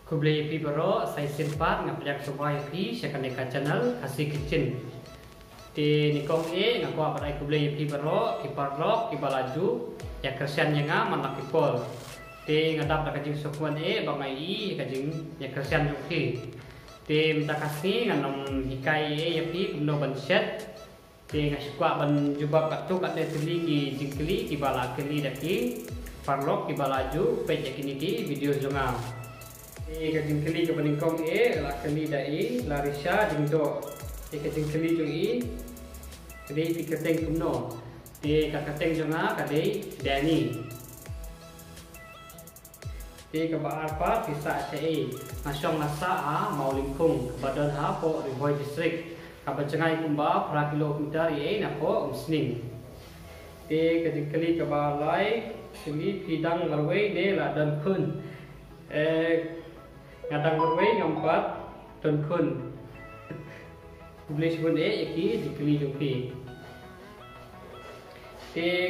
Kublai pi baro sai simpat ngapjak sebuah pi sekaneka channel Kasih Kitchen. Di nikong ngaku apa kublai pi baro ki parlok ki balaju ya kersian nga manak pol. Di ngadap da kajing sukuan bangai kajing ya kersian yuki. Di minta kasih nganom hikai ya pi kumno ban set. Di ngasukwa ban jubab katu kat teli ki jingkeli ki bala keli daki parlok ki balaju pe yakini ki video jonga. Kajing keli ke peningkong la keli dai Larisha jingdo kajing keli jong kadai pikateng kumno di kakateng jonga kadai Dani di kaba arpa pisa cai nasyong nasa mau lingkung badan ha po Rihoy district kaba cengai kumba pra kilometer na po umsning di kajing keli kaba lai keli pidang larwei ne la dan kun ngadang berway ngompat ton kun boleh sebut yaki dikeli jumpi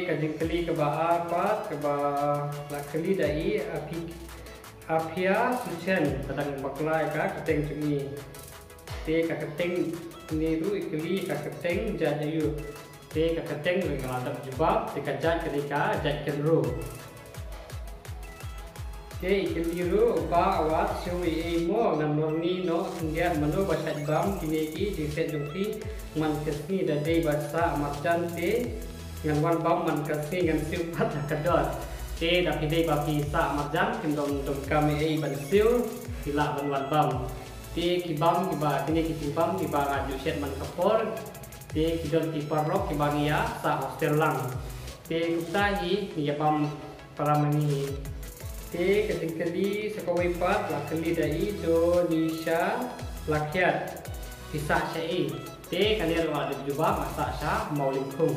kajing keli keba apa keba la keli dai apia suchen kadang baklai ka keteng cumi ka keteng ni ru ikeli ka keteng jajayu ka keteng ngadap jubab dikajat ketika jat kenru ikeliru upa awat suwi mo namorni no senggiat mano basat bam kineki diset jumpi man kesni dadai basa marjan te ngan bam man kesni ngan siupat kadot te dapidai baki sa marjan kindom dom kami ban siu sila ban bam te kibam kiba kineki kibam kiba ngaju set man kapor te kidon kiparok kibangia sa hostel lang te kutahi ya bam paramani kajing keli sekawai pat la keli dai Indonesia lakyat bisa syai kanir wa jubab masa sya mau lingkung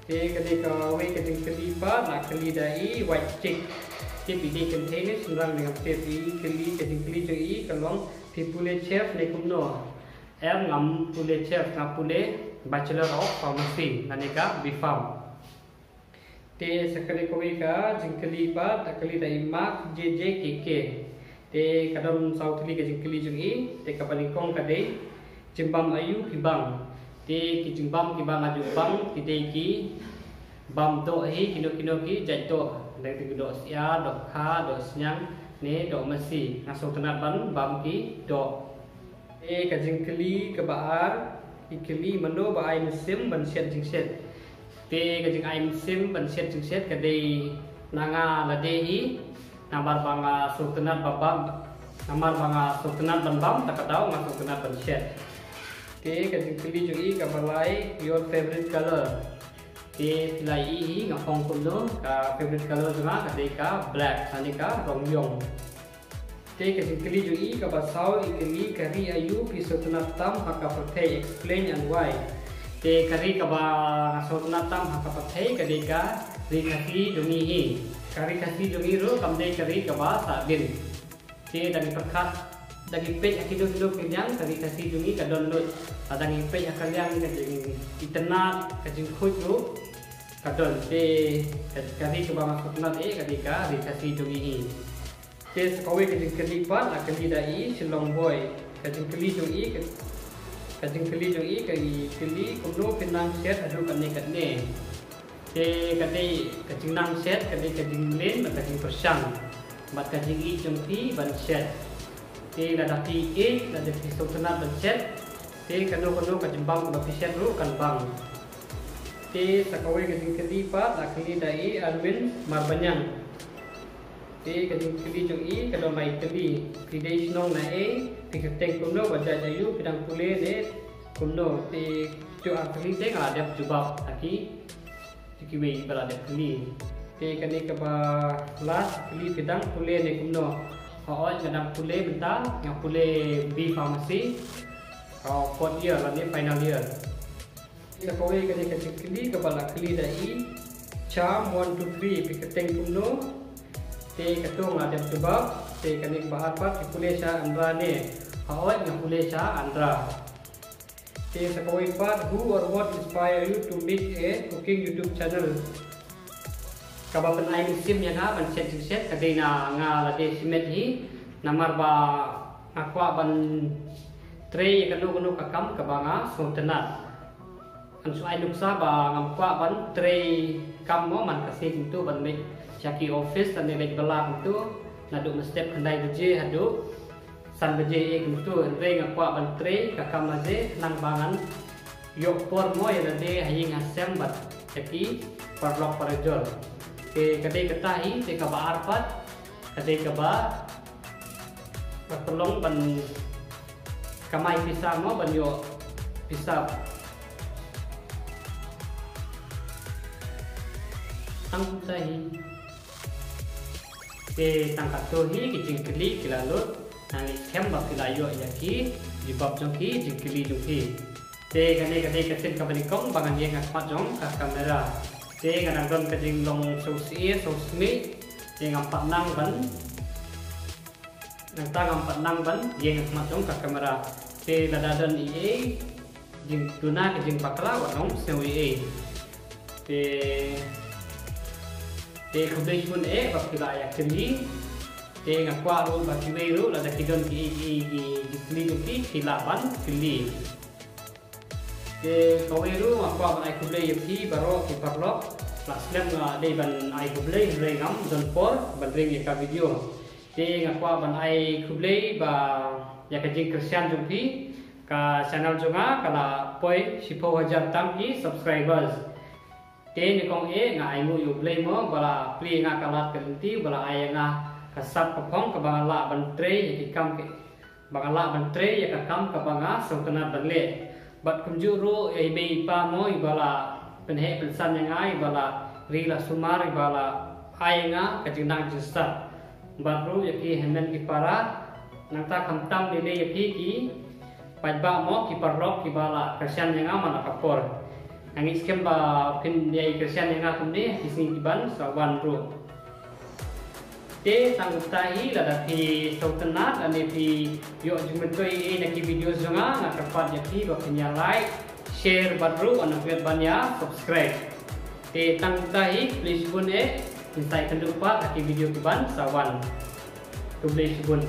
kawai kajing keli pat la keli dai white chick pidi container sembilan dengan keli kajing keli joi kalong pipule chef ne kumno ngam pule chef ngapule bachelor of pharmacy nanika bifam sekali kowe ka jingkeli pa takali dai mak JJKK kadam sautli ka jingkeli jungi kapalingkong kadai jimbam ayu kibang ki jimbam kibang aju bang ki bam do kino ki jatto dai ti do sia do kha do senyang ne do mesi ngaso tenat bam ki do ka jingkeli ka baar ikeli mano ba ai mesim ban set jingset kajing aim sim ban set jingset kadai nanga ladehi namar banga sultanat babam namar banga sultanat bam takatau ngas sultanat ban set kajing keli jungi kabalai your favorite color tilai ngapong kuno ka favorite color junga kadai ka black sanika rongyong kajing keli jungi kabasau ikeli kari ayu pi sultanat tam haka pertei explain and why kari kaba sultanat tam haka pathai kadika rikasi dungi kari kasi dungi ro kamdei kari kaba sabin dagi perkat dagi pej akido kenyang kari kasi dungi kadon lut dagi pej akalyang kajing internet kajing khut ro kadon kari kaba sultanat kadika rikasi dungi sekowe kajing kelipat akali dai silong boy kajing keli dungi kajing keli jungi keli kumno pinang set adu kan ne kadai kajing nang set kadai kajing len kajing persang mat kajing jungti ban set la dati la dati sultanat ban set kano kajing bang ba set ru kan bang sakawai kajing keli pa la keli dai alwin marbanyang kajing keli jungi kado mai keli kidai sinong na pikateng kumno wajah jayu pidang pule ne kumno tu akli teng ada jubab aki tikiwe bala de kli kani kaba las kli pidang pule ne kumno hooj ngadang pule bentar ngap pule B pharmacy fourth year la ne final year kawe kani kajing kli kaba kli dai charm 1 2 3 pikateng kumno katong ada jubab kani bahar pat pule sa andra ne hooj ngap pule sa andra sakawai part who or what inspire you to make a cooking YouTube channel kabapan ay musim yang ha ban set kadai na nga lade simet hi namar ba akwa ban tray kanu kakam kabanga so tenat ansu ay nuksa ba ngamkwa ban tray kam mo man kasi itu ban me chaki office tan nek bala itu nadu step kendai beje hadu san beje ek itu re ngakwa ban tray kakam aje nang bangan yok por mo ya lade haying asem bat chaki parlok parjol ke kadai katahi te ka ba arpat kadai ka ba patulong ban kamay pisa mo ban yo pisa ang tahi ke tangkat tohi kijing keli kilalut nani kem ba kilayo yaki jibab jongki jingkeli jongki te kadai katin kabanikong bangan yang akmat jong ka kamera te kadang don kajing long sosie sosmi yang empat nang ban nang tang empat nang ban yang akmat jong ka kamera te ladadon ie jing tuna kajing pakla wanong sewi te kudai pun bakila ya keli te ngakwa ru bakiwe ru lada kidon ki keli kilaban keli te kaweru ngakwa ban ai kudai yaki baro ki parlok laslam nga dei ban ai kudai rengam don por ban reng ya video te ngakwa ban ai kudai ba ya kajing Christian jumpi ka channel jonga kala poi 10,000 tamki subscribers te ni kong nga ai mu yu play mo bala pli nga kalat kelenti bala ai nga kasap kapong ka bangala ban tray ya kam ke bangala ban tray ya kam ka banga so kana banle bat kumjuru ai be pa mo bala penhe pensan yang ai bala rila sumar bala ai nga kajinang jista batru ya ki hemen ki para nangta kamtam dile ya ki pajba mo ki parlok ki bala kersian yang mana kapor angis kemba pin dia kersian yang atum ni kisni kiban sawan ro te tangutahi lada pi sautenat ane pi yo jumentoi naki video zonga ngakapat yaki baknya like share badru ana kuat banya subscribe te tangutahi please bun insai kendupa naki video kiban sawan to please bun